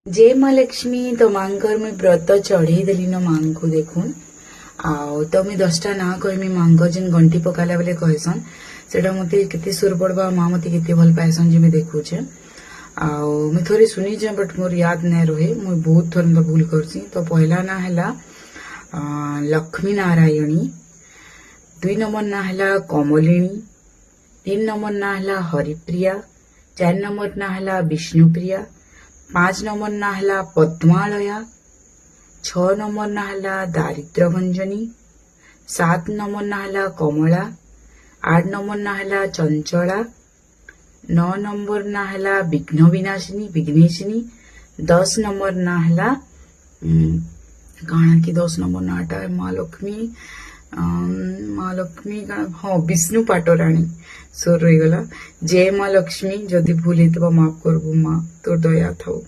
जय माँ लक्ष्मी तो मांकर मुई व्रत चढ़े देली न मां को देखुन आउ तो मुई 10टा ना कहमी मांक जेन गंटी पकाला बेले कहसन सेटा मते केते सुर पड़बा माँ मते केते भल पाएसन जे मैं देखुचे आउ मुई थोड़ी सुनी जे बट मोर याद नै रहे मुई बहुत थोर भूल करसी। तो पहला ना हैला लक्ष्मी नारायणी, 2 नंबर ना हैला कमलिनी, 3 नंबर ना हैला हरिप्रिया, 4 नंबर ना हैला विष्णुप्रिया, 5 नंबर ना हैला पद्मालया, 6 नंबर ना हैला दारिद्र्यभंजनी, 7 नंबर ना हैला कमला, 8 नंबर ना हैला चंचला, 9 नंबर ना हैला विघ्न विनाशिनी विघ्नेशिनी, 10 नंबर ना हैला काଣା कि 10 नंबर नाटा है माँ लक्ष्मी हाँ विष्णु पाटराणी सोर रही गला। जय माँ लक्ष्मी जदि भूल होता माफ करबू माँ तोर दया थाऊ।